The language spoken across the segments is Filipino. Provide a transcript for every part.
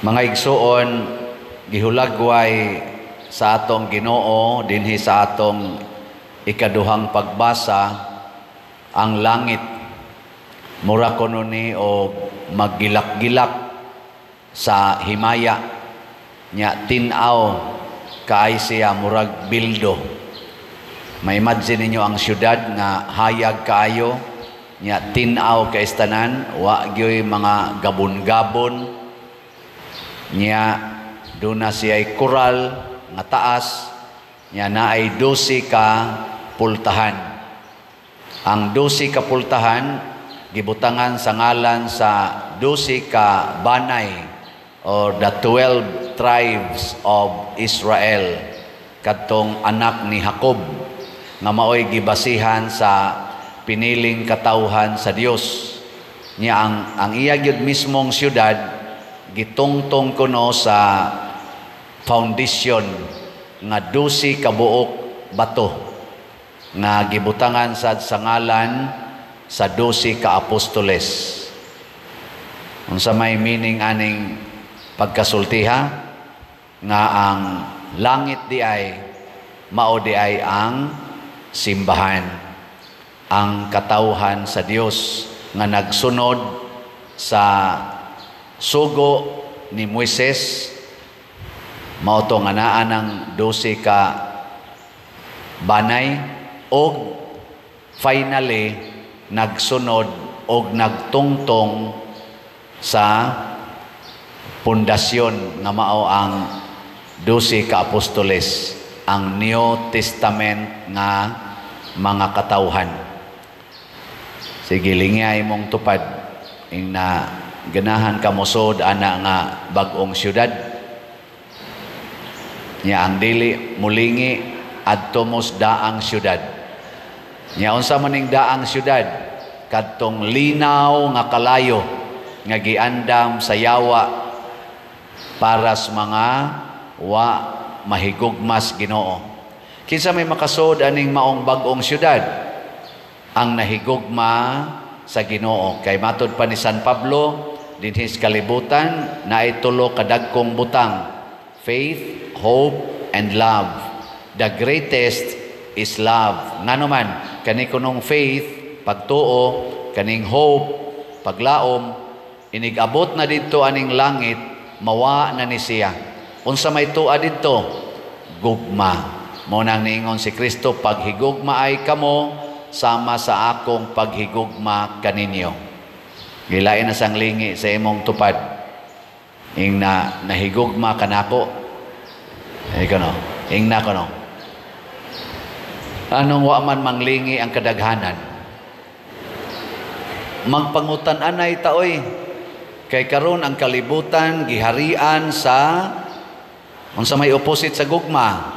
Mga igsuon, gihulagway sa atong Ginoo dinhi sa atong ikaduhang pagbasa ang langit mura kuno ni o maggilak-gilak sa himaya nya tin-aw kaay siya murag bildo. Ma-imagine ninyo ang syudad nga hayag kaayo nya tin-aw kaistanan wa gyoy mga gabon-gabon nya duna siya'y koral nga taas nya naay 12 ka pultahan. Ang 12 ka pultahan gibutangan sa ngalan sa 12 ka banay or the 12 tribes of Israel kadtong anak ni Jacob nga maoy gibasihan sa piniling katawhan sa Dios. Nya ang iya gyud mismong syudad gitungtong kuno sa foundation nga 12 ka buok bato nga gibutangan sa ngalan sa 12 ka apostoles. Unsa may meaning aning pagkasultiha nga ang langit di ay mao di ay ang simbahan, ang katawhan sa Dios nga nagsunod sa sugo ni Moises. Mao to nga naa ng 12 ka banay og finally nagsunod og nagtungtong sa pundasyon nga mao ang 12 ka apostoles, ang New Testament nga mga katawhan. Sige, lingay mong tupad ing na ganahan ka mosod ana nga bag-ong syudad nya ang dili mulingi adto mos daang syudad. Nya unsa man ning daang syudad? Kadtong linaw nga kalayo nga giandam sa yawa para sa mga wa mahigugmas Ginoo. Kinsa may makasod aning maong bag-ong syudad? Ang nahigugma sa Ginoo. Kay matod pa ni San Pablo dinhi sa kalibutan naay tulo ka dagkong butang: faith, hope, and love. The greatest is love. Ngano man kani kunong faith pagtuo, kaning hope paglaom, inigabot na didto aning langit mawa na ni siya. Unsa may tuwa didto? Gugma. Mao nang niingon si Kristo, paghigugma ay kamo sama sa akong paghigugma kaninyo. Gilain na sang lingi sa imong tupad ing na nahigugma kanako. Ikaw no, ing na ko no. Anong wa man manglingi ang kadaghanan? Magpangutan anay taoy. Kay karon ang kalibutan giharian sa unsa may opposite sa gugma.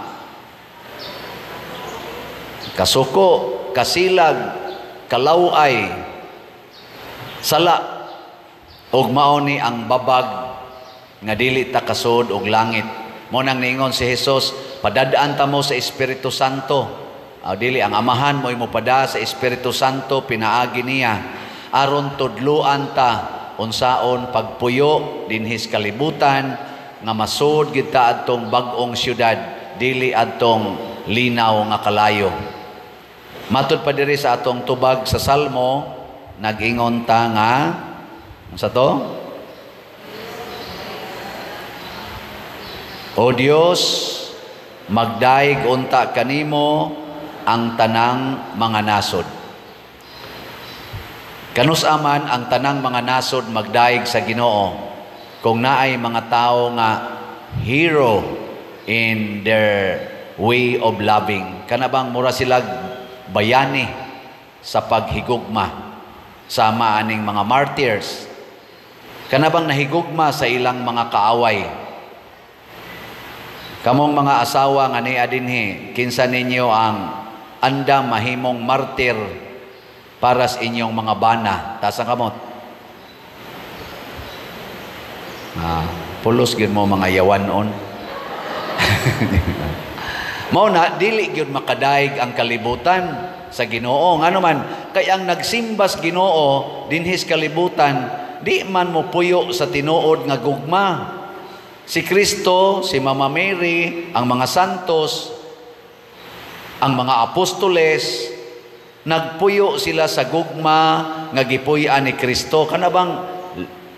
Kasuko, kasilag, kalaway, sala, ug mao ni ang babag nga dili ta kasod og langit. Mo nang niingon si Jesus, padadaan ta mo sa Espiritu Santo. Dili ang amahan mo pada sa Espiritu Santo pinaagi niya aron tudluan ta unsaon pagpuyo dinhi sa kalibutan nga masud gid ta adtong bag-ong syudad dili adtong linaw nga kalayo. Matud pa diri sa atong tubag sa Salmo, nag-ingon ta nga unsa to? O Dios, magdaig unta kanimo ang tanang mga nasod. Kanus-aman ang tanang mga nasod magdaig sa Ginoo kung naay mga tao nga hero in their way of loving. Kanabang mura sila bayani sa paghigugma sama aning mga martyrs. Kanabang nahigugma sa ilang mga kaaway. Kamong mga asawa nga niya dinhi, kinsa ninyo ang andam mahimong martir para sa inyong mga bana? Tasa kamot. Pulos gyud mo mga yawanon. Mao na dili gyud makadaig ang kalibutan sa Ginoo. Ngano man kay ang nagsimbas Ginoo dinhi sa kalibutan di man mo puyo sa tinuod nga gugma. Si Kristo, si Mama Mary, ang mga santos, ang mga apostoles, nagpuyo sila sa gugma nga gipuy-an ni Kristo. Kanabang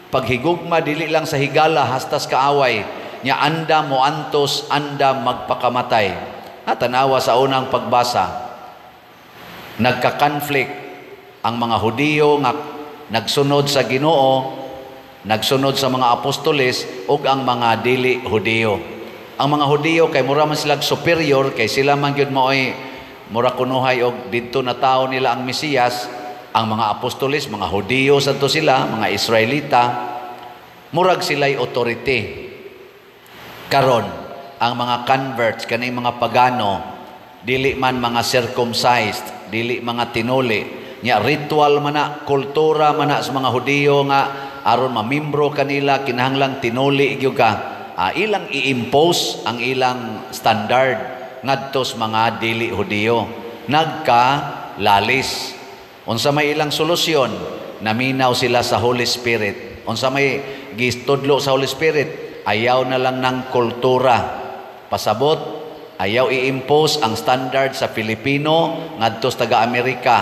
paghigugma dili lang sa higala hastas kaaway, nya anda mo antos, anda magpakamatay. Tanawa sa unang pagbasa, nagka-conflict ang mga Hudiyo nga nagsunod sa Ginoo, nagsunod sa mga apostoles ug ang mga dili Hudiyo. Ang mga Hudiyo kay mura man sila superior, kay sila man gyud maoy mura kunuhay og didto na tao nila ang Mesiyas. Ang mga apostoles, mga Hudiyo sadto sila, mga Israelita, murag sila'y authority. Karon ang mga converts kani mga pagano, dili man mga circumcised, dili mga tinuli, nya ritual man na, kultura man na sa mga Hudiyo nga aron mamimbro kanila kinahanglang tinuli gyud ka. Ilang i-impose ang ilang standard ngadto sa mga dili Hudiyo. Nagka-lalis. Unsa may ilang solusyon, naminaw sila sa Holy Spirit. Unsa may gistudlo sa Holy Spirit, ayaw na lang ng kultura. Pasabot, ayaw i-impose ang standard sa Filipino ngadto sa taga-Amerika,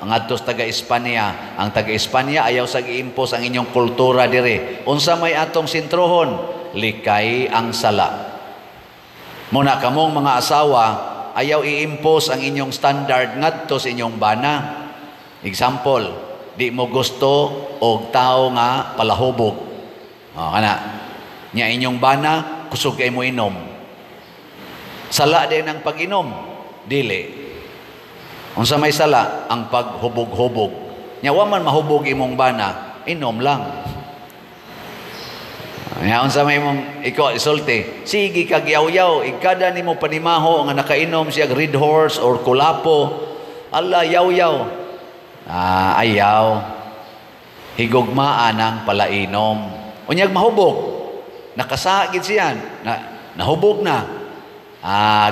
ngadto sa taga-Espanya. Ang taga-Espanya ayaw sa i-impose ang inyong kultura dire. Unsa may atong sintrohon, likay ang sala. Muna kamong mga asawa, ayaw i-impose ang inyong standard ngadto sa inyong bana. Example, di mo gusto og tao nga palahubog. Kana, nya inyong bana, kusog kay mo inom. Sala din ang pag-inom, dili. Unsa may sala, ang paghubog-hubog. Nya wa man mahubog imong bana, inom lang. Nya unsa may imong ikaw isulti, sige kag yaw-yaw, ikada nimo panimaho nga nakainom siya red horse or kulapo. Ala yaw-yaw. Ayaw. Higugmaan ang palainom. Unyag mahubog. Nakasagid siya. Nahubog na.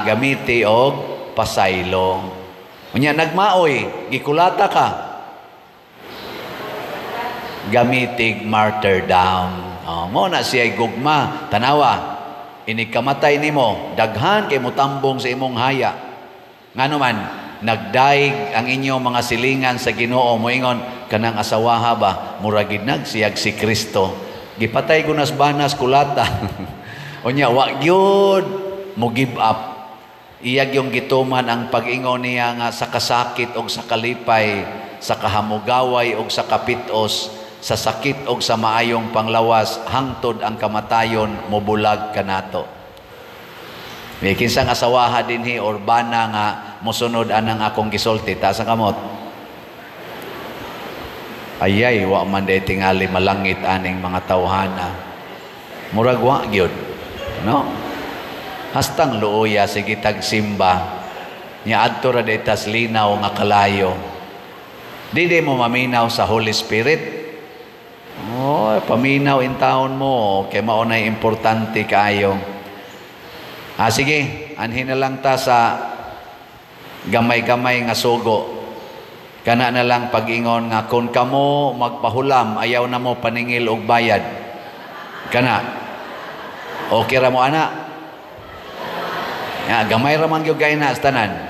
Gamiti og pasaylo. Unya nagmaoy, gikulata ka. Gamitig martyrdom. Mo na siya gugma. Tanawa, inikamatay nimo, daghan kay mutambong sa imong haya. Ngano man, nagdaig ang inyong mga silingan sa Ginoo, moingon kanang asawaha ba muragid nagsiyag si Kristo, gipatay ko nas banas kulata. Unya wa gyud mo give up. Iyag yung gituman ang pag-ingon niya nga sa kasakit og sa kalipay, sa kahamugaway og sa kapitos, sa sakit og sa maayong panglawas, hangtod ang kamatayon mobulag kanato. May kinsang asawaha dinhi or bana nga mosunod anang akong gisulti ta sa kamot. Ayay wa man day tingali malangit aning mga tawhana. Murag wa gyud, no? Hastang luoya sige tagsimba. Nya adto ra detas linaw nga kalayo. Di mo maminaw sa Holy Spirit. Paminaw in taon mo kay mao nay importante kaayo. Sige, anhin na lang ta sa gamay-gamay nga sugo. Kana na lang pag-ingon nga kung kamo magpahulam, ayaw na mo paningil og bayad. Kana. Okay ra mo ana? Gamay ra man gyud kay na tanan.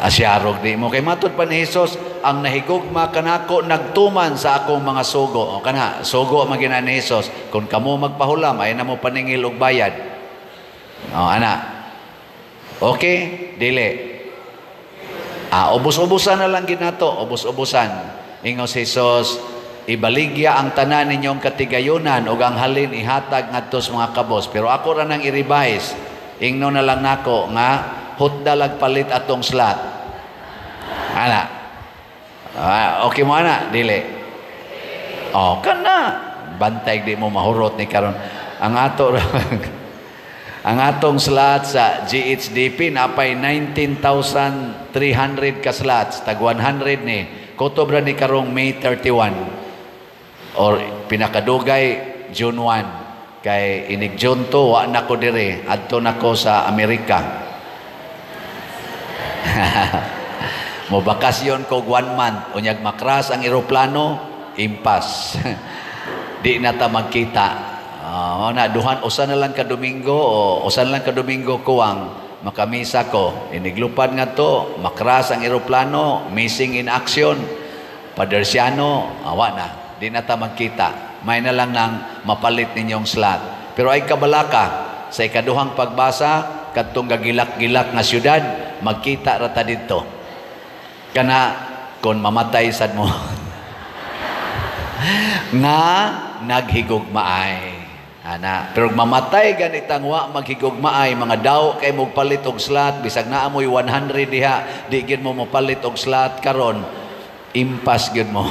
Asyarog di mo kay matud pa ni Hesus, ang nahigugma kanako nagtuman sa akong mga sugo. Kana, sugo man gina ni Hesus, kung kamo magpahulam, ayaw na mo paningil og bayad. Ana. Okay, dili. Ubos-ubusan na lang ginato, ubos-ubusan. Ingos Jesus, ibaligya ang tanan ninyong katigayunan ug ang halin ihatag ngadto sa mga kabos. Pero ako ra nang i-revise. Ingno na lang nako nga hutdalag palit atong slot. Ana. Okay mo ana, dili. Kana. Bantay di mo mahurot ni karon. Ang ato ang atong slots sa GHDP napay 19,300 ka slots, tag 100 ni. Kotobra ni karong May 31 or pinakadugay June 1. Kay inig June 2 wa nako dire, adto nako sa Amerika. Mo bakasyon ko 1 month, unyag makras ang eroplano, impas. Di na ta magkita. Na duhan usa na lang ka Domingo o usa na lang ka Domingo kuwang makamisa ko. Iniglupad nga to, makras ang eroplano, missing in action. Padersiano, awa na. Di na ta magkita. May na lang nang mapalit ninyong slot. Pero ay kabalaka, sa ikaduhang pagbasa, kadtong gagilak-gilak nga syudad, magkita rata dito. Kana, kung mamatay sad mo, nga naghigugmaay. Ana, pero mamatay ganitang wa maghigugmaay, mga daw kay mo palit og slot, bisag naa mo'y 100 diha, di gid mo palit og slot karon, impas gyud mo.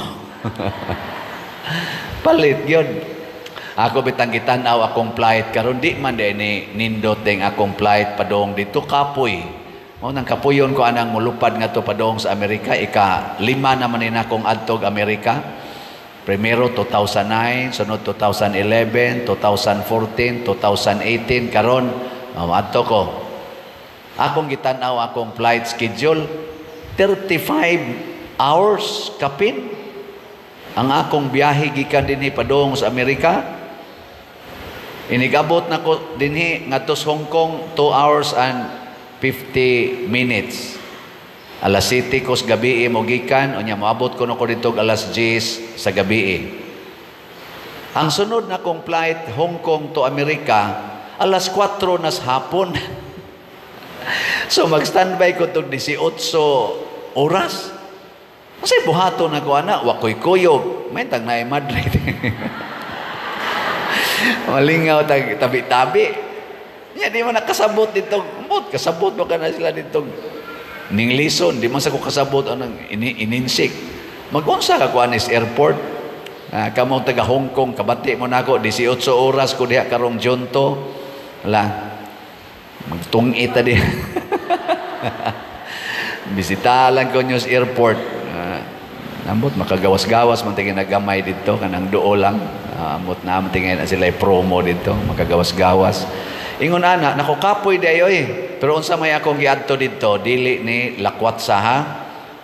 Palit gyud. Ako bitang gitanaw akong flight karon, di man ni nindot ding akong flight padong dito kapoy. Mao nang kapuyon ko anang mulupad nga to padong sa Amerika, ika-5 naman ni akong adtog Amerika. Primero 2009, sunod 2011, 2014, 2018 karon adto ko. Akong gitanaw akong flight schedule 35 hours kapin ang akong biyahe gikan dinhi padong sa Amerika. Inigabot na ko dinhi ngadto sa Hong Kong 2 hours and 50 minutes. Alas 7 ko sa gabi mo gikan, unya moabot ko no ko dito alas 10 sa gabi. Ang sunod na kong flight Hong Kong to Amerika, alas 4 na sa hapon. So mag-standby ko to 18 oras. Kasi buhaton ako ana, wakoy kuyog. May tag na Madrid. Malingaw tag tabi-tabi. Nya di mo nakasabot dito. Kasabot mo ka na sila dito. Ning lison, di man sa ko kasabot anang ininsik. Mag-unsa ka kuanis airport. Kamong taga Hong Kong, kabati mo na ako, 18 oras ko diha karong junto. Wala. Magtungit ta di. Bisita lang ko news airport. Ambot makagawas-gawas man tingin nagamay dito kanang duo lang. Ambot na man tingin na sila promo dito, makagawas-gawas. Ingon ana, nakukapoy dayo Pero unsa may akong giadto dito, dili ni lakwat saha.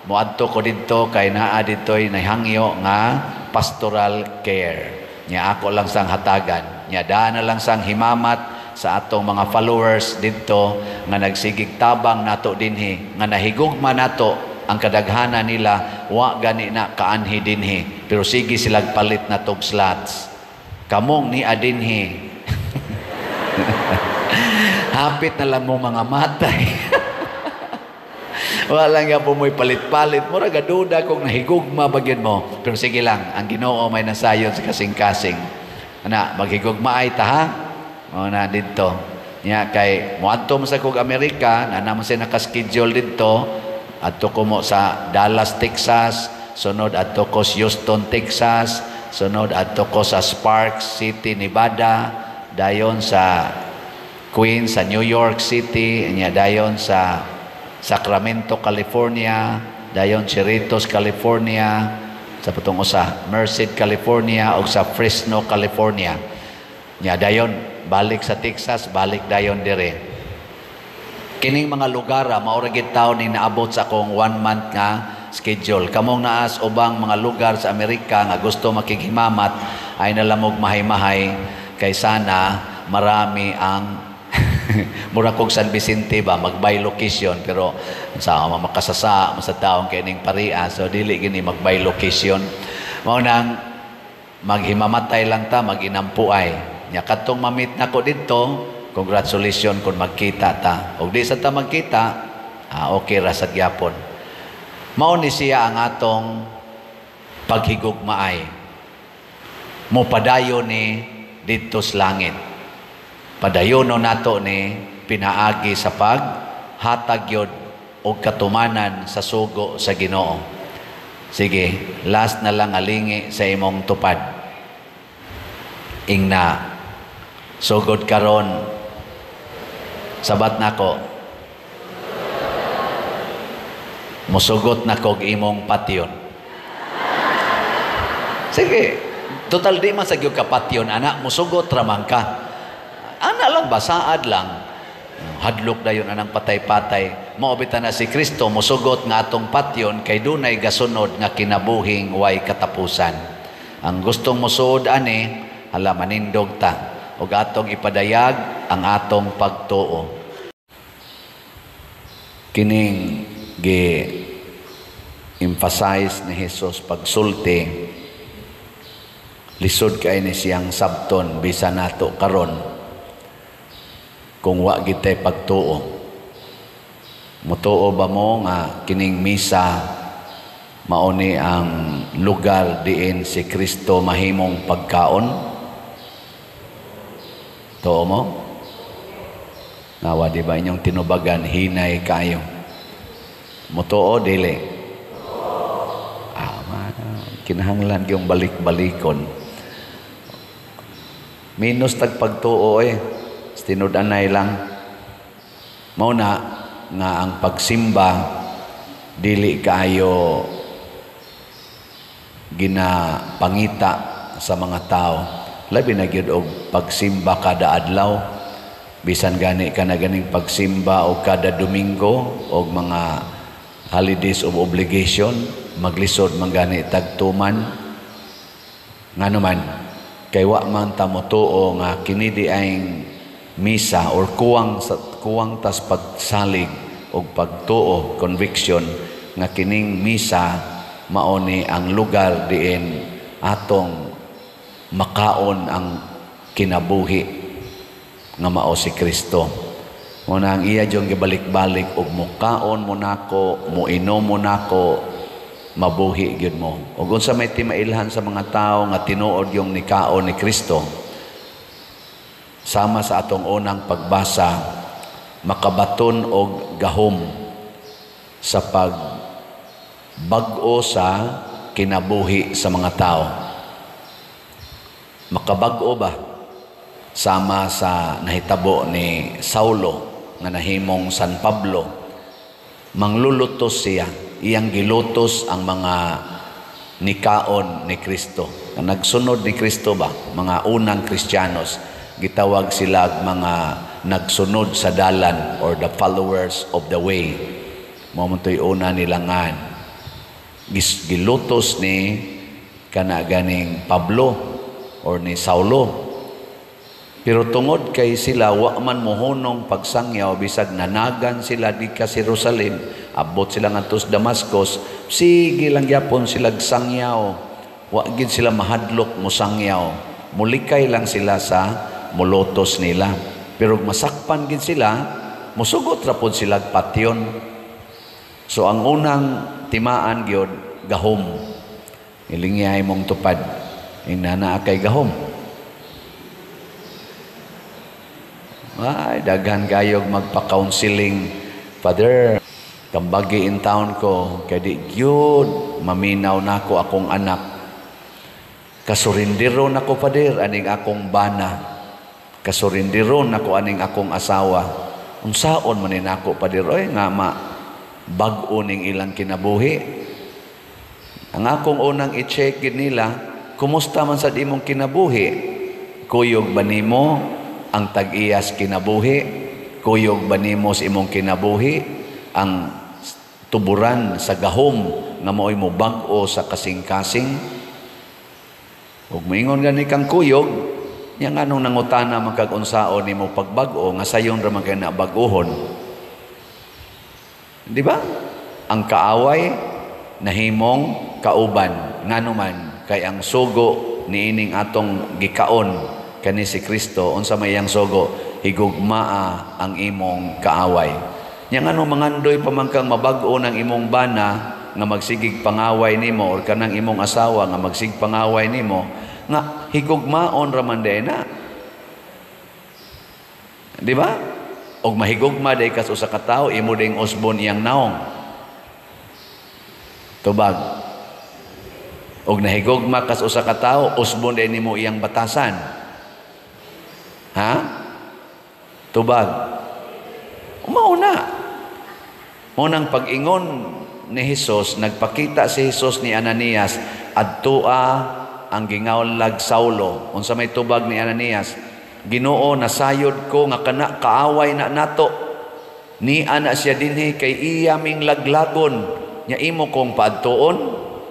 Moadto ko dito kay naa ditoy nahangyo nga pastoral care. Nya ako lang sang hatagan. Nya daan na lang sang himamat sa atong mga followers dito nga nagsigig tabang nato dinhi, nga nahigugma nato ang kadaghanan nila wa gani na kaanhi dinhi. Pero sige silag palit na tog slots. Kamong ni adinhi. Hapit na lang mo mga matay. Wala nga po mo'y palit-palit. Mura gaduda kung nahigugma bagyan mo. Pero sige lang, ang Ginoo may nasayon sa kasing-kasing. Ana, maghigugma ay ta ha? O na dito. Nya kay muadto mo sa kog Amerika, na naman siya nakaschedule dito. Adto ko mo sa Dallas, Texas. Sunod adto ko sa Houston, Texas. Sunod adto ko sa Sparks City, Nevada. Dayon sa Queens, sa New York City, nya dayon sa Sacramento, California, dayon Cerritos, California, sa putong usa, Merced, California, o sa Fresno, California. Nya dayon balik sa Texas, balik dayon dire. Kining mga lugar maura gid taon ni naabot sa akong 1 month nga schedule. Kamong naas ubang mga lugar sa Amerika nga gusto makighimamat ay nalamog mahay-mahay kay sana marami ang mura kog San Vicente ba mag-buy location, pero sa makasasa sa taong kining paria, so dili gini mag-buy location. Mao nang maghimamatay lang ta, maginampuay. Nya kadtong mamit nako didto, congratulations kung magkita ta. Og di sa ta magkita, okay ra sad gyapon. Mao ni siya ang atong paghigugmaay. Mo padayon ni didto sa langit. Padayono nato ni pinaagi sa paghatag yod og katumanan sa sugo sa Ginoo. Sige, last na lang alingi sa imong tupad. Ingna sugod karon sabat nako. Musugot na kog imong patyon. Sige, total di man sa gyud ka patyon ana, musugot ra man ka. Ana lang basaad lang. Hadlok dayon anang patay-patay. Maobitan na si Kristo musugot nga atong patyon kay dunay gasunod nga kinabuhing way katapusan. Ang gustong musuod ani hala manindog ta. ug atong ipadayag ang atong pagtuo. Kining gi-emphasize ni Jesus pagsulti, lisod kay ni siyang sabton bisan nato karon kung wa gitay pagtuo. Mutuo ba mo nga kining misa mao ni ang lugar diin si Kristo mahimong pagkaon? Tuo mo? Nawa di ba inyong tinubagan hinay kayo? Mutuo dili? Kinahanglan yung balik-balikon. Minus tag pagtuo tinud-anay lang. Mao na nga ang pagsimba dili kayo ginapangita sa mga tao. Labi na gyud og pagsimba kada adlaw, bisan gani ka na ganing pagsimba o kada Domingo o mga holidays of obligation, maglisod man gani tagtuman. Ngano man kay wa man ta motuo nga kini di ay misa or kuwang tas pagsalig o pagtuo, conviction nga kining misa mao ni ang lugar diin atong makaon ang kinabuhi nga mao si Kristo. Muna ang iya diyong gibalik-balik og mukaon mo nako, muinom mo nako, mabuhi gyud mo. Ug unsa may timailhan sa mga tao nga tinuod yung nikaon ni Kristo, sama sa atong unang pagbasa, makabaton og gahom sa pagbag-o sa kinabuhi sa mga tao. Makabag-o ba? Sama sa nahitabo ni Saulo nga nahimong San Pablo, manglulutos siya, iyang gilutos ang mga nikaon ni Kristo. Nagsunod ni Kristo ba? Mga unang Kristiyanos, gitawag sila mga nagsunod sa dalan or the followers of the way. Mamuntoy una nilangan. Gilutos ni kanaganing Pablo or ni Saulo. Pero tungod kay sila wa man mohunong pagsangyaw, bisag nanagan sila di ka Jerusalem, abot sila ngadto sa Damascus, sige lang gyapon sila sangyaw. Wa gid sila mahadlok mo sangyaw. Mulikay lang sila sa mulutos nila. Pero masakpan gid sila, musugot ra pod sila patyon. So ang unang timaan gyud gahom. Ilingyay mong tupad. Inana kay gahom. Ay, daghan kayog magpa-counseling. Father, kambagi in town ko, kaya di gyud maminaw nako akong anak. Kasurindiro nako, Father, aning akong bana. Kasurindiro nako aning akong asawa. Unsaon man nako, Father, oy nga bag-o ning ilang kinabuhi. Ang akong unang i-check nila, kumusta man sa imong kinabuhi? Kuyog ba nimo ang tag-iyas kinabuhi? Kuyog ba nimo sa imong kinabuhi ang tuburan sa gahom nga mao'y mo bag-o sa kasing-kasing? Ug moingon gani kang kuyog, yang anong nangutana magkag-unsaon nimo pagbag-o nga sayon ra man kay nabag-ohon. Di ba? Ang kaaway nahimong kauban. Ngano man kay ang sugo niining atong gikaon kani si Kristo, unsa may yang sugo, higugmaa ang imong kaaway. Yang ano mangandoy pamangkang mabag-o ng imong bana nga magsigig pangaway nimo or kanang imong asawa nga magsig pangaway nimo nga higugmaon ra man na. Di ba? Og mahigugma day kas usa ka tawo, imo ding usbon iyang naong. Tubag. Og nahigugma kas usa ka tawo, usbon day nimo iyang batasan. Ha? Tubag. Umauna. Unang pag-ingon ni Jesus, nagpakita si Jesus ni Ananias, adtua ang gingawlag Saulo. Unsa may tubag ni Ananias? Ginoo, nasayod ko nga kana kaaway na nato. Ni ana siya dinhi kay iya ming laglagon. Nya imo kong paadtuon.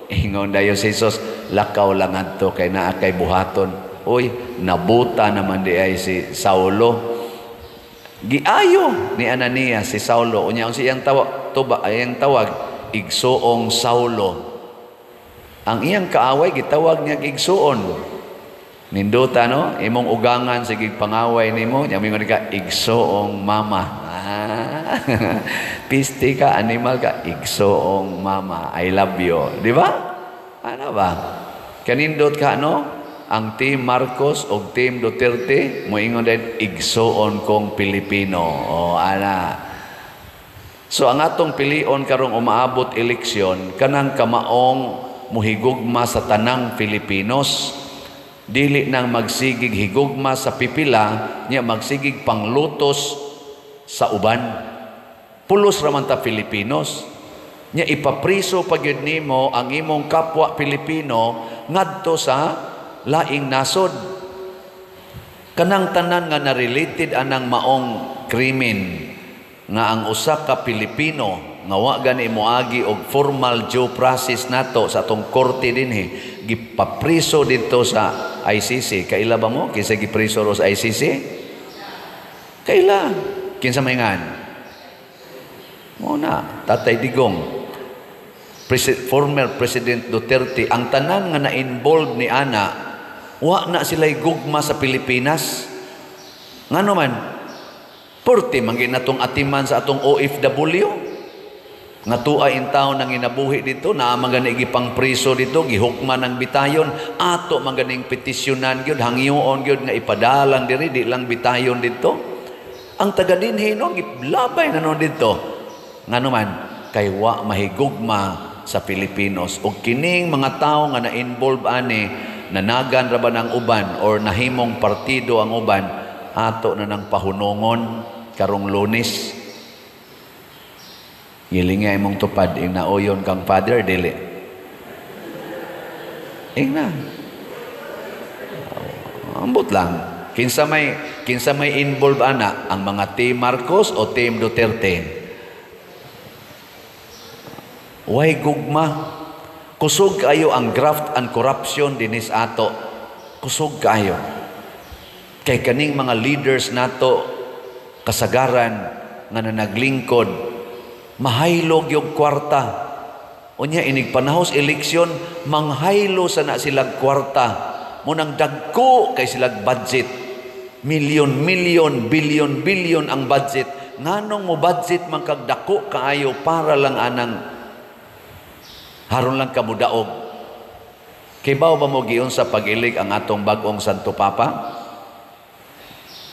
Ingon dayon si Jesus, lakaw lang adto kay naa kay buhaton. Uy, nabuta naman di ay si Saulo. Giayo ni Ananias si Saulo. Unya ang siyang tawag, igsuong Saulo. Ang iyang kaaway, gitawag niya igsuon. Ninduta, no? Imong ugangan, sige pangaway nimo. Yamingon ka, igsuong mama. Pisti ka, animal ka, igsuong mama. I love you. Di ba? Ano ba? Kanindot ka, no? Ang Team Marcos o Team Duterte, moingon din, igsuon kong Pilipino. O, ana. So, ang atong pilion karong umaabot eleksyon, kanang kamaong muhigugma sa tanang Filipinos, dili nang magsigig higugma sa pipila, niya magsigig panglutos sa uban. Pulos raman ta Filipinos. Niya ipapriso pagyud nimo ang imong kapwa Pilipino ngadto sa laing nasod. Kanang tanan nga na-related anang maong krimen nga ang usa ka Pilipino nga wa gani moagi og formal due process nato sa atong korte dinhi, gipapriso dito sa ICC. Kaila ba mo kinsa gipriso ro sa ICC? Kaila? Kinsa maingan? Mo na, Tatay Digong. Former President Duterte, ang tanan nga na-involve ni ana, wa na sila'y gugma sa Pilipinas. Ngano man, porte manggin natong atiman sa atong OFW. Nga tuay in taon nang inabuhi dito, na magani gipang priso dito, gihukman ng bitayon, ato maganing petisyonan gyud, hangyoon gyud nga ipadalang diri, di lang bitayon dito. Ang taga dinhi no, giblabay na no dito. Ngano man, kay wa mahigugma sa Pilipinos. O kining mga tao nga na-involve ani, nanagan ra ba ng uban or nahimong partido ang uban, ato na ng pahunungon karong Lunes. Gilingay mong tupad ing naoyon kang father dili. Ing na. Ambot lang. Kinsa may involve ana, ang mga Team Marcos o Team Duterte. Way gugma. Kusog kayo ang graft and corruption dinis ato. Kusog kayo. Kay kaning mga leaders nato kasagaran nga naglingkod, mahaylog yung kwarta. Unya inig panahos eleksyon, manghaylo sana silang kwarta. Munang dagko kay silang budget. Milyon, bilyon ang budget. Nganong mo budget man kag dako kaayo para lang anang haron lang kamudaog. Kay bao ba mo giyon sa pag-ilig ang atong bag-ong Santo Papa?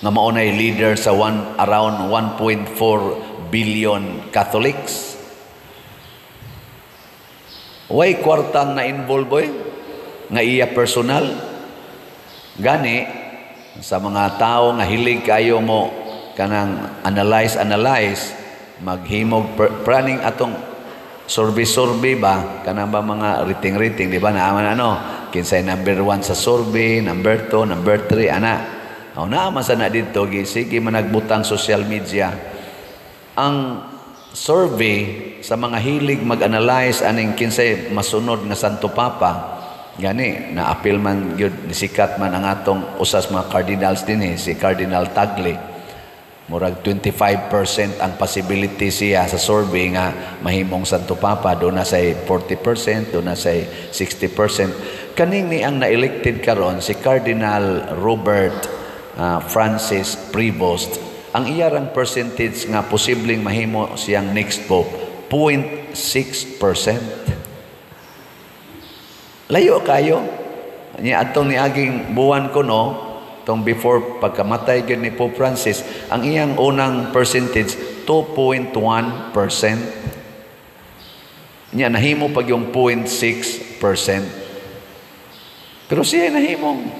Nga maunay leader sa around 1.4 billion Catholics. Way kwartang na involve boy nga iya personal. Gani sa mga tao nga hilig kayo mo kanang analyze maghimog planning atong survey ba kanang ba mga rating di ba naaman kinsay number 1 sa survey, number 2, number 3 ana. Naaman sana dito sige managbutang social media. Ang survey sa mga hilig mag-analyze aning kinsay masunod nga Santo Papa, gani na appeal man gyud ni sikat man ang atong usas mga cardinals dinhi, si Cardinal Tagle. Murag 25% ang possibility siya sa survey nga mahimong Santo Papa, do na say 40%, do na say 60%. Kaning ni ang na-elected karon si Cardinal Robert Francis Prevost. Ang iyarang percentage nga posibleng mahimo siyang next pope, 0.6%. Layo kayo. Atong niaging buwan ko no, tong before pagkamatay gyud ni Pope Francis, ang iyang unang percentage 2.1%. Nya nahimo pag yung 0.6%. Pero siya nahimong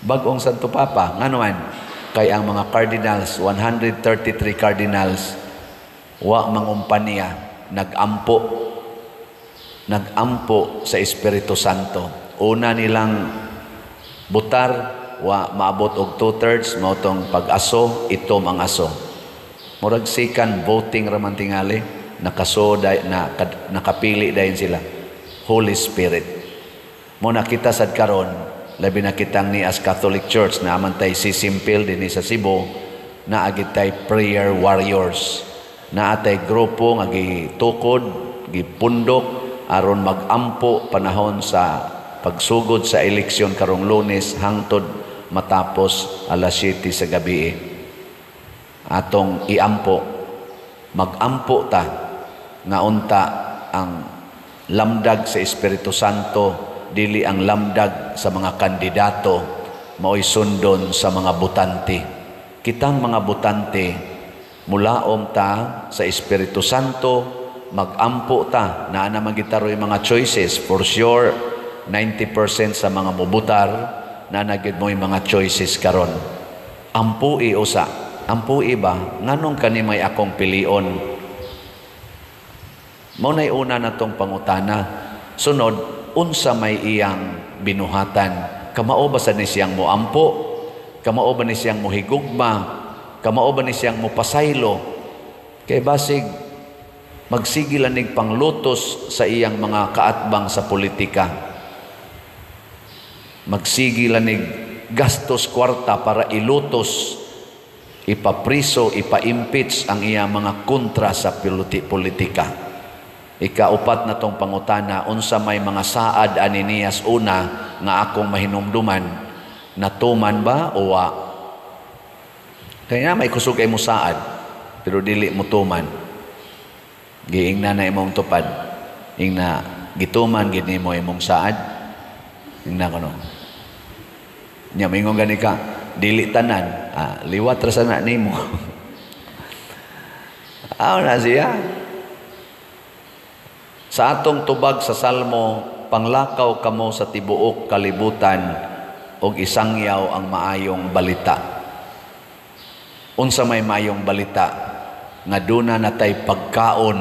bag-ong Santo Papa. Ngano man? Kay ang mga cardinals, 133 cardinals, wa mangumpanya, nagampo sa Espiritu Santo. Una nilang butar, wa maabot og 2/3, mautong pag-aso, itom ang aso. Murag sikan voting raman tingali, nakapili dayon sila. Holy Spirit. Mo nakita sad karon Labi na kitang ni as Catholic Church na amantay sisimpil din sa Cebu na agitay prayer warriors. Na atay grupo nga gitukod, gipundok aron magampo panahon sa pagsugod sa eleksyon karong Lunes hangtod matapos alas 7 sa gabi. Atong iampo, magampo ta nga unta ang lamdag sa Espiritu Santo, dili ang lamdag sa mga kandidato, mao'y sundon sa mga butante. Kitang mga butante, mulaom ta sa Espiritu Santo, magampo ta, na naman gitaroy mga choices. For sure, 90% sa mga mubutar, na nagid mo yung mga choices karon. Ampui usa, ampui ba? Nganong kani may akong pilion? Maunay una na tong pangutana. Sunod, unsa may iyang binuhatan? Kamao ba sa ni siyang moampo? Kamao ba ni siyang mohigugma? Kamao ba ni siyang mopasaylo? Kay basig magsigilan ning panglutos sa iyang mga kaatbang sa politika. Magsigilan ning gastos kwarta para ilutos, ipapriso, ipa-impeach ang iyang mga kontra sa politika. Ikaupat na tong pangutana, unsa may mga saad ani niyas una nga akong mahinumduman, natuman ba o wa? Kaya may kusog kay mo saad, pero dili mo tuman. Giingna na imong tupad, ingna gituman gid nimo imong saad. Ingna kono. Nya mingon gani ka, dili tanan, liwat ra sana nimo. Na siya. Sa atong tubag sa Salmo, panglakaw kamo sa tibuok kalibutan og isangyaw ang maayong balita. Unsa may maayong balita nga duna natay pagkaon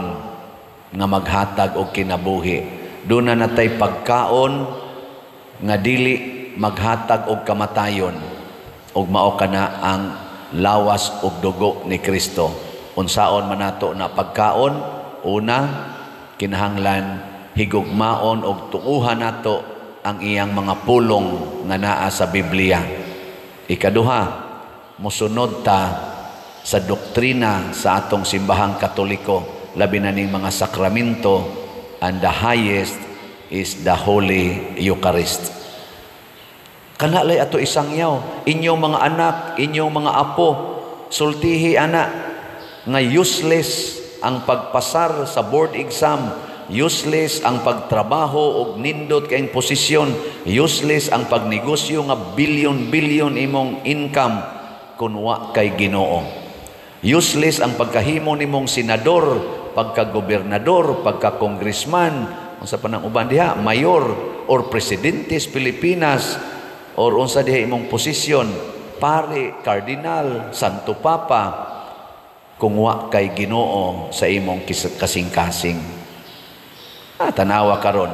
nga maghatag og kinabuhi. Duna natay pagkaon nga dili maghatag og kamatayon, og mao kana ang lawas og dugo ni Kristo. Unsaon man nato na pagkaon? Una, kinahanglan higugmaon og tuuhan nato ang iyang mga pulong nga naa sa Biblia. Ikaduha, mosunod ta sa doktrina sa atong simbahang Katoliko, labi na ning mga sakramento, and the highest is the Holy Eucharist. Kanalay ato isangyaw, inyong mga anak, inyong mga apo, sultihi anak, nga useless ang pagpasar sa board exam, useless ang pagtrabaho og nindot kayong posisyon, useless ang pagnegosyo nga bilyon-bilyon imong income kung wa kay Ginoo. Useless ang pagkahimo nimong senador, pagka-gobernador, pagka-congressman, unsa pa nang uban diha, mayor or presidente sa Pilipinas, or unsa diha imong posisyon, pare, kardinal, santo papa, kung wa kay Ginoo sa imong kasing-kasing. Tanawa karon,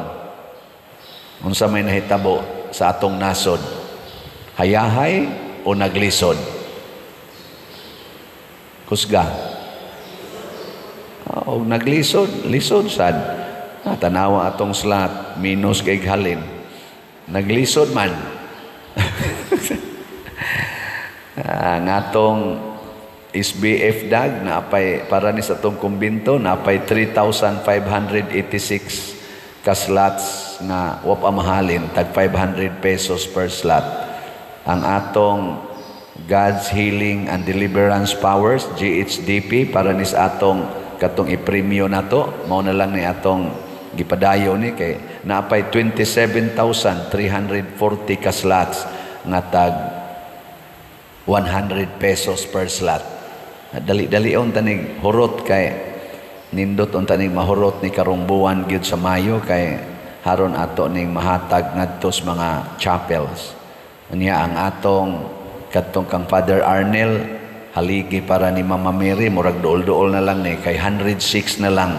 unsa may nahitabo sa atong nasod, hayahay o naglisod? Kusga. O naglisod, lisod sad. Tanawa atong slat, minus kay halin. Naglisod man. Ngatong SBF dag na apay para ni sa tong kumbinto na apay 3,586 ka slots nga wa pa mahalin, tag 500 pesos per slot. Ang atong God's Healing and Deliverance Powers, GHDP, para ni sa atong katong ipremyo nato, mao na lang ni atong gipadayo ni kay naapay 27,340 ka slots nga tag 100 pesos per slot. Dali-dalion tanig hurot kay nindot on tanig mahurot ni karong buwan gyud sa Mayo kay haron ato ning mahatag ngadto sa mga chapels. Unya ang atong kadtong kang Father Arnel haligi para ni Mama Mary murag duol-duol na lang ni kay 106 na lang.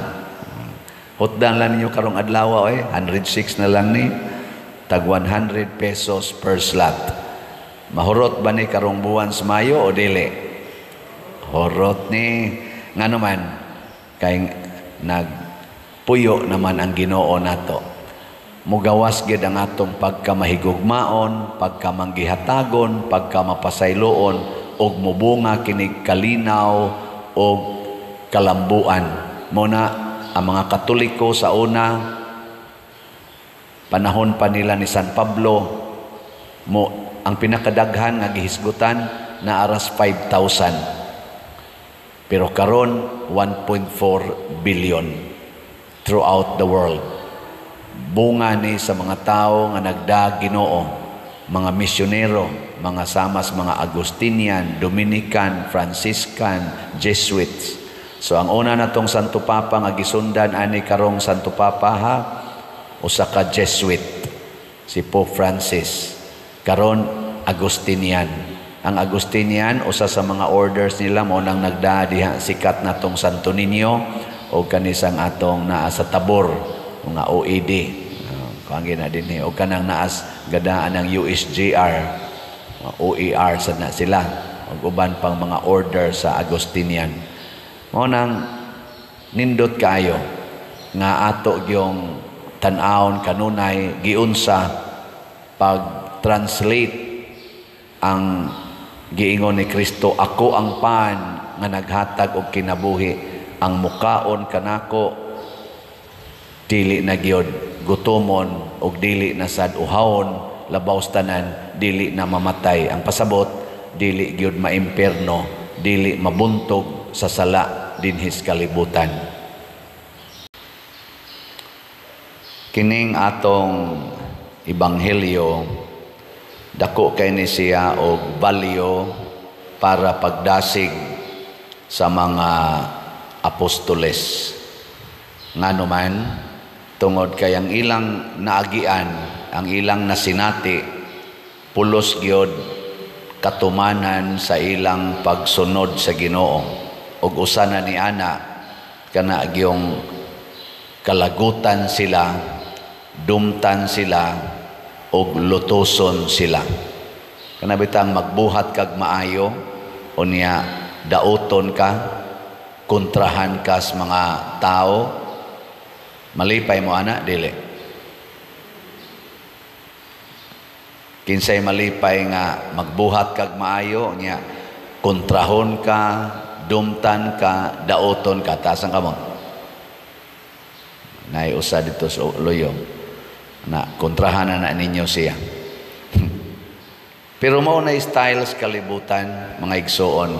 Hotdan lang ninyo karong adlaw 106 na lang ni tag 100 pesos per slot. Mahurot ba ni karong buwan sa Mayo o dili? Horot ni nga naman kay nagpuyo naman ang Ginoo nato. mugawas gid ang atong pagkamahigugmaon, pagkamanggihatagon, pagkamapasayloon, og mubunga kinig kalinaw og kalambuan. Muna ang mga Katoliko sa una, panahon pa nila ni San Pablo, ang pinakadaghan nga gihisgutan na aras 5,000. Pero karon 1.4 billion throughout the world. Bunga ni sa mga tao nga nagdaag Ginoo, mga misyonero, mga samas, mga Agustinian, Dominican, Franciscan, Jesuits. So ang una natong Santo Papa nga gisundan ani karong Santo Papa ha, usa ka Jesuit, si Pope Francis. Karon Agustinian. Ang Agustinian usa sa mga orders nila mo nang nagdaa diha sikat natong Santo Niño o kanisang atong naa sa Tabor nga OED. Kuangin na din o kanang naas gadaan ng USGR, OER sa na sila ug uban pang mga order sa Agustinian. Mo nang nindot kayo nga ato gyung tan-awon kanunay giunsa pag-translate ang giingon ni Kristo, ako ang pan nga naghatag og kinabuhi, ang mukaon kanako dili na gyud gutomon og dili na sad uhawon, labaw tanan dili na mamatay. Ang pasabot dili gyud maimperno, dili mabuntog sa sala dinhis kalibutan. Kining atong ebanghelyo dako kay ni siya og balyo para pagdasig sa mga apostoles. Ngano man tungod kay ang ilang naagian, ang ilang nasinati, pulos gyud katumanan sa ilang pagsunod sa Ginoo. Ug usa na ni ana kana gyung kalagutan sila, dumtan sila, og lutoson sila. Kana bitang magbuhat kag maayo unya daoton ka, kontrahan ka sa mga tao, malipay mo ana dili. Kinsay malipay nga magbuhat kag maayo nya kontrahon ka, dumtan ka, daoton ka, tasan ka mo. Nay usa dito sa loyo na kontrahan na ninyo siya. Pero mao na styles kalibutan mga igsoon.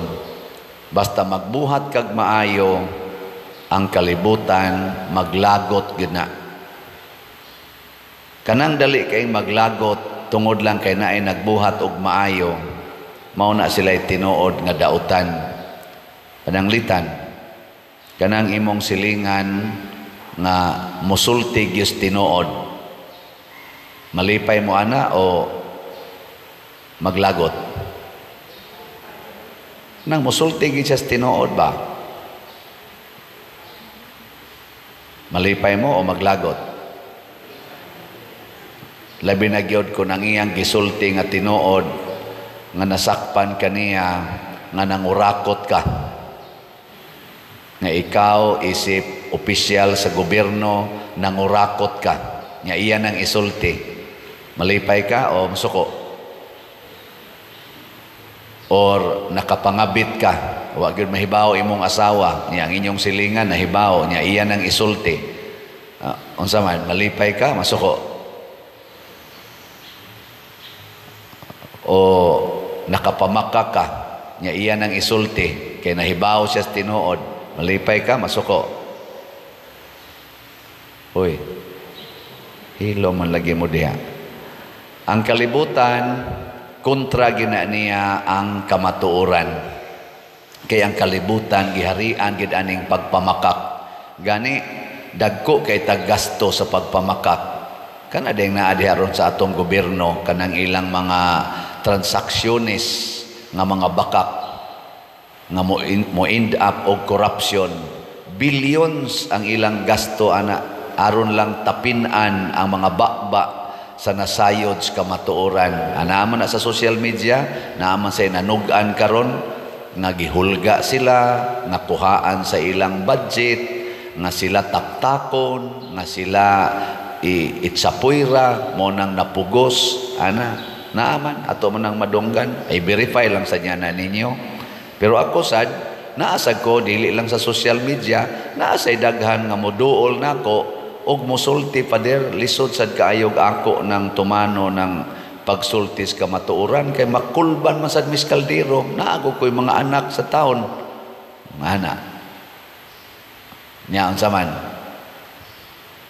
Basta magbuhat kag maayo, ang kalibutan maglagot gyud na. Kanang dali kay maglagot tungod lang kay naay nagbuhat og maayo, mao na sila'y tinuod nga dautan. Pananglitan kanang imong silingan nga musulti gyud tinuod, malipay mo ana o maglagot? Nang musulti gyud siya tinuod ba? Malipay mo o maglagot? Labi na gyud kung ang iyang gisulti nga tinuod nga nasakpan kaniya nga nangurakot ka nga ikaw isip opisyal sa gobyerno nangurakot ka nga iya nang isulti, malipay ka o masuko? Or nakapangabit ka, wa gyud mahibaw imong asawa nya ang inyong silingan nahibaw nya iya nang isulti, unsa man, malipay ka, masuko? O nakapamaka ka nya iya nang isulti kay nahibaw siya sa tinuod, malipay ka, masuko? Uy, hilo man lagi mo diha. Ang kalibutan kontra gina niya ang kamatuoran. Kay ang kalibutan giharian gid aning pagpamakak. Gani dagko kay taggasto sa pagpamakak. Kana ding naa diha ron sa atong gobyerno kanang ilang mga transaksyones nga mga bakak nga mo end up og corruption. Billions ang ilang gasto ana aron lang tapinan ang mga bakba sa nasayod sa kamatuoran. Naaman na sa social media, naaman sa nanug-an karon nga gihulga sila, nga kuhaan sa ilang budget, nga sila taktakon, nga sila itsapoy ra mo nang napugos ana naaman ato man nang madunggan ay verify lang sa niya na ninyo. Pero ako sad naasag ko dili lang sa social media, naasay daghan nga moduol nako og mosulti pader lisod sad kaayog ako ng tumano ng pagsultis ka matuoran kay makulban man sad Miss Caldero. Naago ko'y mga anak sa taon ana nya unsa man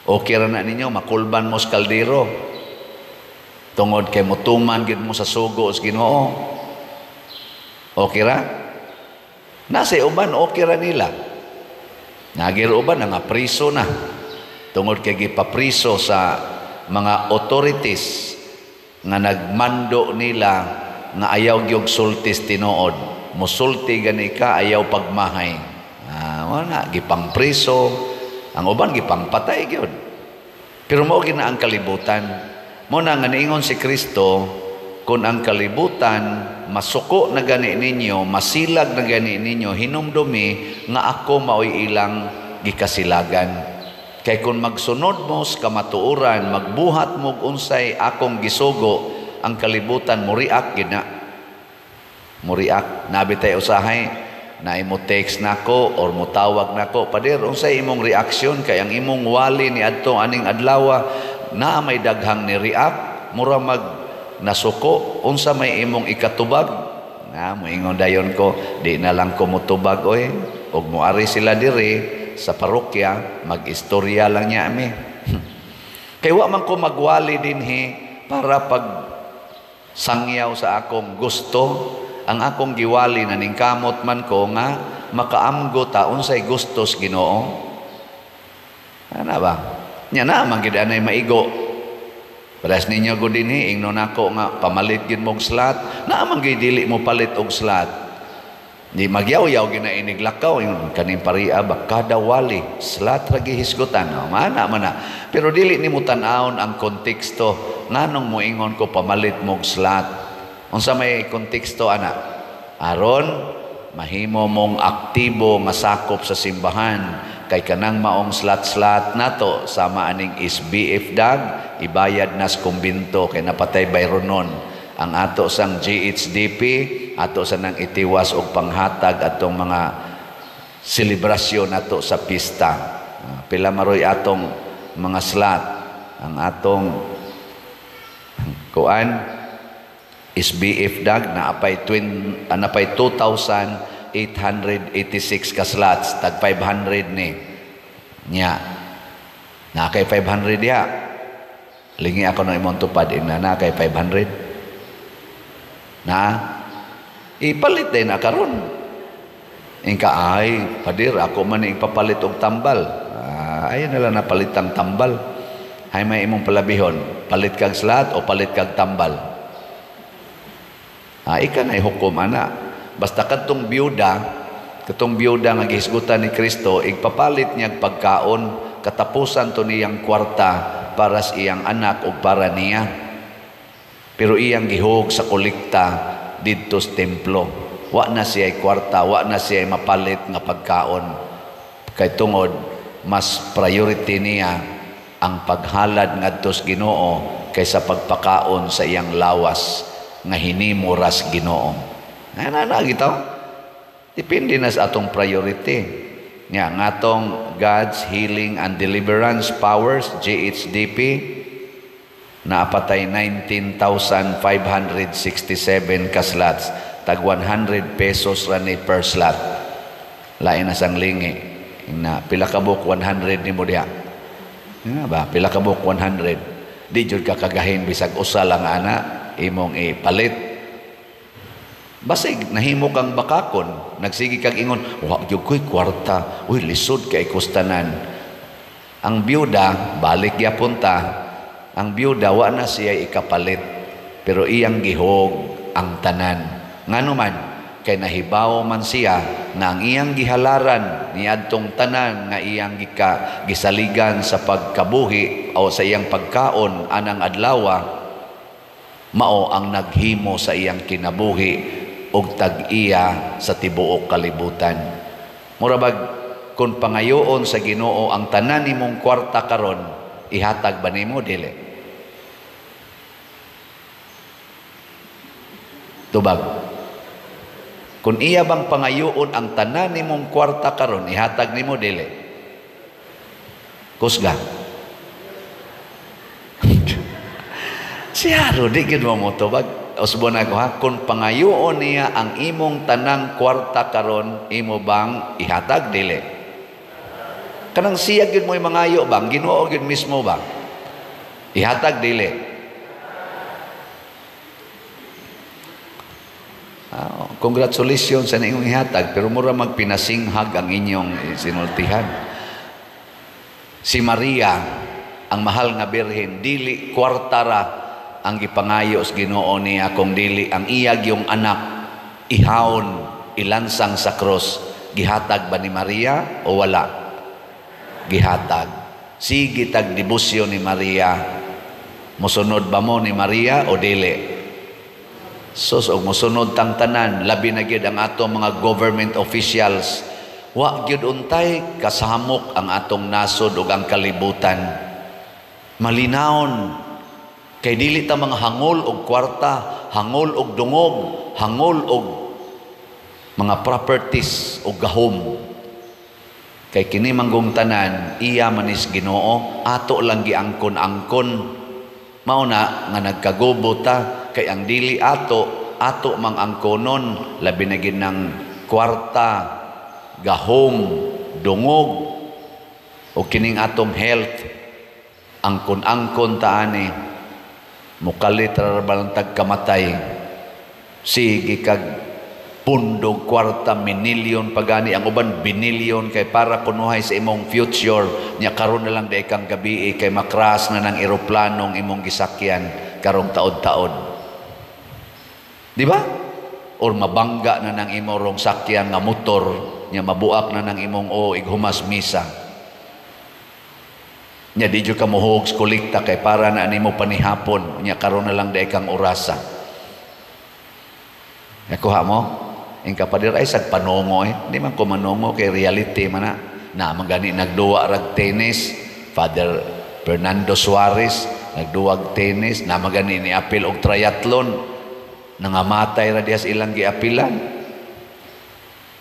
okay ra na ninyo makulban mo sa Caldero tungod kay mutuman gid mo sa sugo sa Ginoo. Okay ra? Nasa uban okay ra nila. Nagir uban nga priso na. Tungod kay gipapriso sa mga authorities nga nagmando nila nga ayaw gyud sultis tinuod. Musulti gani ka ayaw pagmahay. Wala gipang priso, ang uban gipang patay gyud. Pero mao gina ang kalibutan. Mo na nga niingon si Kristo, kung ang kalibutan masuko na gani ninyo, masilag na gani ninyo, hinumdumi nga ako maoy ilang gikasilagan. Kay kung magsunod mo sa kamatuoran, magbuhat mo unsay akong gisugo, ang kalibutan muriak gina. Muriak. Nabitay usahay, na imo text nako or mutawag nako, pader unsay imong reaksyon kay ang imong wali ni adto aning adlaw na may daghang ni react, mura mag nasuko, unsa may imong ikatubag na moingon dayon ko di na lang ko mutubag oy og moari sila diri sa parokya mag-istorya lang niya ami. Kay wa man ko magwali dinhi para pag sangyaw sa akong gusto. Ang akong giwali na ningkamot man ko nga makaamgo ta unsay gustos Ginoo. Ana ba? Nya na man gid anay maigo. Paras ninyo gud dinhi ingnon nako nga pamalit gid mong slot. Na man gid dili mo palit og slot. Di magyaw-yaw gina iniglakaw yung kaning paria ba kada wali slot ra gihisgutan. Mana man na. Pero dili nimo tan-awon ang konteksto nganong moingon ko pamalit mong slot. Unsa may konteksto ana? Aron mahimo mong aktibo nga sakop sa simbahan. Kay kanang maong slat-slat nato sama aning SBF dag ibayad nas kumbinto kay napatay bayronon ang ato sang GHDP ato sa nang itiwas og panghatag atong mga selebrasyon nato sa pista. Pila maroy atong mga slat ang atong kuan SBF dag na apay 2,886 ka slots tag 500 ni nya na kay 500 ya lingi ako na imong tupad na kay 500 na ipalit din na karon ingka ay padir ako man ipapalit og tambal ay nala na palit ang tambal hay may imong palabihon palit kag slot o palit kag tambal ika na hukom ana. Basta katong biyuda nga gihisgutan ni Kristo, igpapalit niya pagkaon, katapusan to niyang kwarta para sa iyang anak o para niya. Pero iyang gihog sa kolekta didto sa templo. Wa na siya kwarta, wa na siya mapalit nga pagkaon. Kay tungod, mas priority niya ang paghalad ngadto sa Ginoo kaysa pagpakaon sa iyang lawas nga hinimo ras Ginoo. Na gitaw. Depende na sa atong priority. Nga atong God's Healing and Deliverance Powers GHDP naapatay 19,567 ka slots. Tag 100 pesos ra ni per slot. Lain na sang lingi. Na pila ka book 100 ni mo diha. Ba pila ka book 100. Di jud ka kagahin bisag usa lang ana imong ipalit. Basig nahimo kang bakakon, nagsigi kag ingon, wa gyud koy kwarta, uy lisod kay kustanan. Ang biyuda balik gyapon ta. Ang biyuda wa na siya ikapalit, pero iyang gihog ang tanan. Ngano man kay nahibaw man siya na ang iyang gihalaran niadtong tanan nga iyang gisaligan sa pagkabuhi o sa iyang pagkaon anang adlaw mao ang naghimo sa iyang kinabuhi og tag-iya sa tibuok kalibutan. Murabag kung pangayoon sa Ginoo ang tanan nimong kwarta karon, ihatag ba nimo dili? Tubag. Kung iya bang pangayoon ang tanan nimong kwarta karon, ihatag nimo dili? Kusga. Siya di gid mo tubag. Usbon ako ha, kung pangayoon niya ang imong tanang kwarta karon, imo bang ihatag dili? Kanang siya gid mo mangayo bang Ginoo gid mismo ba? Ihatag dili? Congratulations sa inyong ihatag, pero mura magpinasinghag ang inyong sinultihan. Si Maria, ang mahal nga birhen, dili kwartara ang gipangayo sa Ginoo niya, kung dili ang iyag yung anak ihawon, ilansang sa cross. Gihatag ba ni Maria o wala? Gihatag. Sige tag debosyon ni Maria. Musunod ba mo ni Maria o dili? Sus, og musunod tang tanan, labi na gyud ang atong mga government officials. Wa gyud untay kasamok ang atong nasod ug ang kalibutan. Malinawon kay dili ta mga hangol og kwarta, hangol og dungog, hangol og mga properties og gahom. Kay kini manggong tanan, iya manis Ginoo, ato lang giangkon-angkon. Mao na nga nagkagubo ta, kay ang dili ato mang angkonon, labi na gid ng kwarta, gahom, dungog, o kining atong health, angkon-angkon ta ani. Mukalit rabalang tagkamatay. Sige kag pundog kwarta, minilyon pagani, ang uban binilyon, kay para punuhay sa imong future nya karon na lang day kang gabi kay makras na ng eroplanong imong gisakyan karong taod-taod. Di ba? Or mabangga na ng imong sakyan nga motor nya mabuak na ng imong ighumas misa. Nya di jud ka muhog kolekta kay para na nimo panihapon nya karon na lang day kang orasa. Nakuha mo? Ingka padir ay sag panongo di man ko manongo kay reality man na magani nagduwa rag tennis. Father Fernando Suarez nagduwag tennis, na magani ni apil og triathlon, nangamatay ra diha sa ilang giapilan.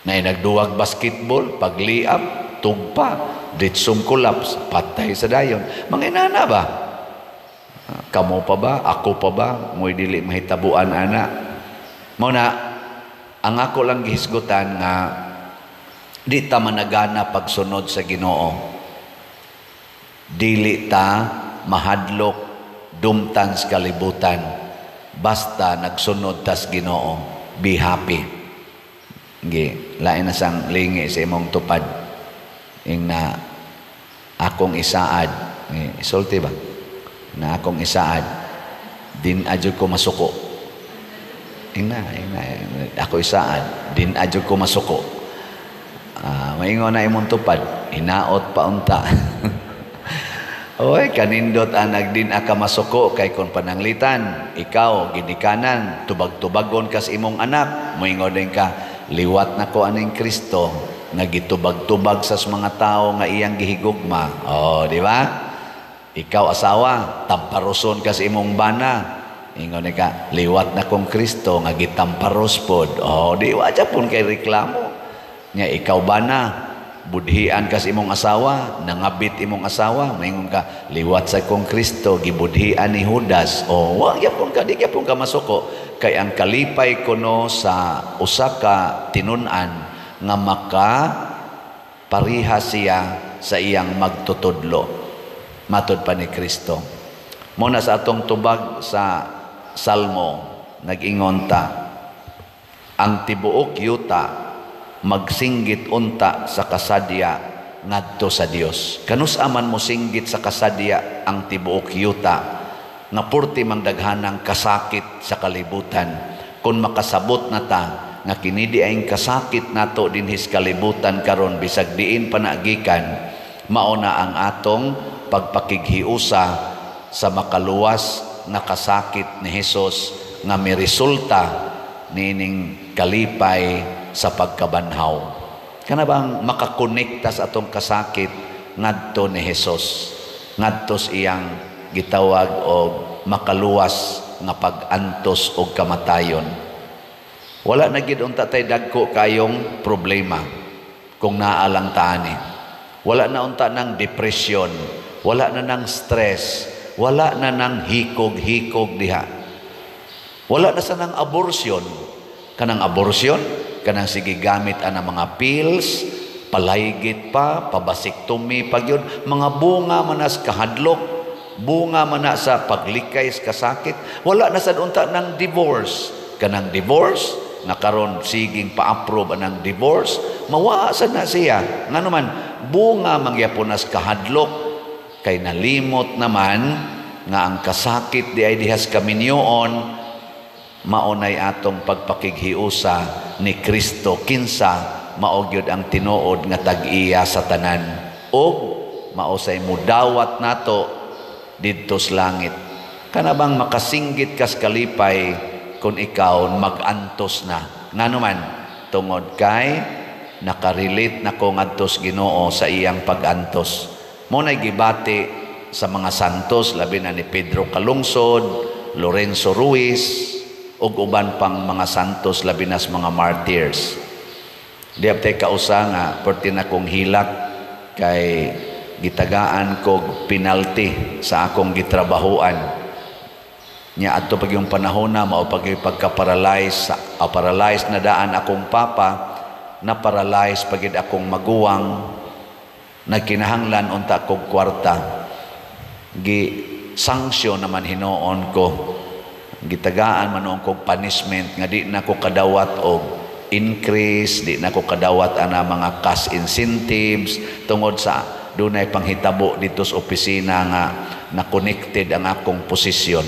Na nagduwag basketball, pagliap, tugpa, ditsong collapse, patay sa dayon. Manginana ba? Kamo pa ba? Ako pa ba? Mo'y dili mahitabuan ana. Mao na, ang ako lang gihisgutan nga di ta managana pagsunod sa Ginoo. Dili ta mahadlok dumtan sa kalibutan. Basta nagsunod tas Ginoo. Be happy. Lain na sang lingi sa imong tupad. Ing na akong isaad, isulti ba? Na akong isaad, din adyo ko masuko. Ing na, ako isaad, din adyo ko masuko. Maingon na imong tupad, hinaot pa unta. Oy, kanindot anag din aka masuko kay kon pananglitan, ikaw gidikanan, tubag-tubagon kas imong anak, moingon din ka, liwat na ko aning Kristo, nga gitubag-tubag sa mga tao nga iyang gihigugma. Di ba? Ikaw asawa, tamparoson ka sa imong bana. Ingon ka, liwat na kong Kristo nga gitamparos pod. Di wa pun kay reklamo. Nya ikaw bana, budhian ka sa imong asawa, nangabit imong asawa, maingon ka, liwat sa kong Kristo gibudhian ni Judas. Wa gyapon ka, di gyapon ka masuko. Kay ang kalipay kuno sa usa ka tinun-an nga maka pariha siya sa iyang magtutudlo. Matod pa ni Kristo. Muna sa atong tubag sa Salmo, nag-ingon ta, ang tibuok yuta magsinggit unta sa kasadya ngadto sa Dios. Kanus aman mo singgit sa kasadya ang tibuok yuta nga purti mang daghanang kasakit sa kalibutan. Kung makasabot na ta nga kinidi ay kasakit nato dinhis kalibutan karon bisag diin panagikan, mauna ang atong pagpakighiusa sa makaluwas nga kasakit ni Hesus nga may resulta nining kalipay sa pagkabanhaw. Kana bang makakonekta sa atong kasakit ngadto ni Hesus? ngadtos iyang gitawag og makaluwas nga pag-antos og kamatayon. Wala na gid unta tay dagko kayong problema kung naalang taani. Wala na unta ng depression, wala na ng stress, wala na ng hikog-hikog diha. Wala na sa ng abortion. Kanang abortion, kanang sige gamit ana mga pills, palaygit pa, pabasiktomi pag yun, mga bunga manas kahadlok, bunga mana sa paglikay sa kasakit. Wala na sa unta ng divorce. Kanang divorce, nakaron siging pa-approve anang divorce, mawaasan na siya. Nga naman, bunga mangyapunas kahadlok, kay nalimot naman nga ang kasakit di ay dihas kaminyoon, maunay atong pagpakighiusa ni Kristo kinsa maogyod ang tinuod nga tag-iya sa tanan, o mausay mo dawat nato didto sa langit. Kanabang makasinggit kas kalipay kung ikaw mag-antos na. Nga naman, tungod kay nakarelate na ko ngadtos Ginoo sa iyang pag-antos. Muna'y gibati sa mga santos, labi na ni Pedro Calungsod, Lorenzo Ruiz, ug uban pang mga santos, labi na sa mga martyrs. Di aptay kausa nga perti na kong hilak kay gitagaan kog penalty sa akong gitrabahuan. Nya adto pag yung panahon na mao pag pagka-paralyze, paralyzed na daan akong papa, na paralyze pagid akong maguwang, nagkinahanglan unta kog kwarta. Gi sanction naman hinoon ko, gitagaan man noon kog punishment nga di na ko kadawat og increase, di na ko kadawat ana mga cash incentives tungod sa dunay panghitabo dito sa opisina nga na connected ang akong posisyon.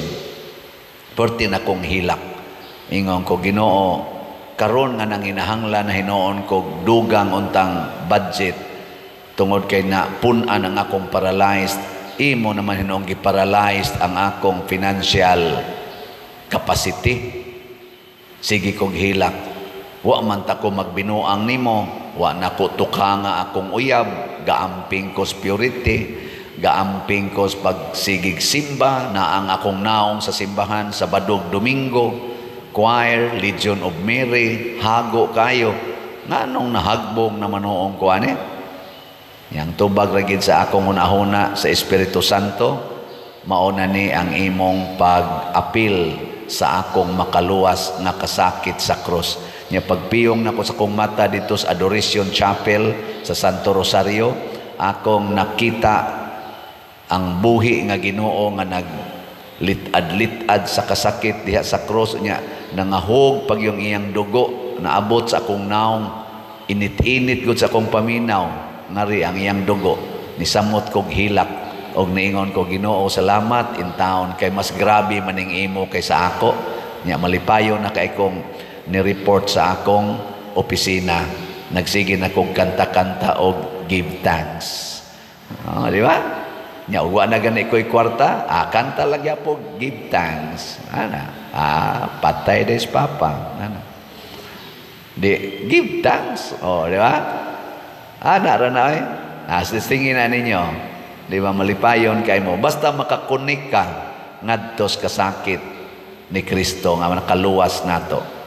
Perti na kong hilak. Ingon ko, Ginoo, karon nga nang hinahanglan na hinoon ko dugang untang budget tungod kay na punan ang akong paralyzed, imo naman hinoong gi-paralyzed ang akong financial capacity. Sige kong hilak. Wa man ta ko magbinuang nimo, wa na ko tukha nga akong uyab, gaamping ko purity, gaamping ko pagsigig simba na ang akong naong sa simbahan sa Badog Domingo, choir, Legion of Mary, hago kayo. Nganong nahagbong naman noong kuane? Yang tubag ragid sa akong hunahuna sa Espiritu Santo, mauna ni ang imong pag-apil sa akong makaluwas nga kasakit sa cross. Nya pagpiyong nako sa kong mata dito sa Adoration Chapel sa Santo Rosario, akong nakita ang buhi nga Ginoo nga naglitad-litad sa kasakit diha sa cross niya, nangahog pag yung iyang dugo, naabot sa akong naong, init-init gud sa akong paminaw, ngari ang iyang dugo, nisamot kog hilak, og niingon ko, Ginoo, salamat in town kay mas grabe maning imo kaysa ako. Nya malipayo na kay kong ni-report sa akong opisina. Nagsige na kong kanta-kanta og give thanks. Di ba? Nya uwa na gani ko'y kwarta, kanta lagi po give thanks. Patay des papa. Di give thanks. Di ba? Nara na eh. Sisingin na ninyo. Di ba malipayon kay mo? Basta makakunik ka ngadtos kasakit ni Kristo nga nakaluwas nato.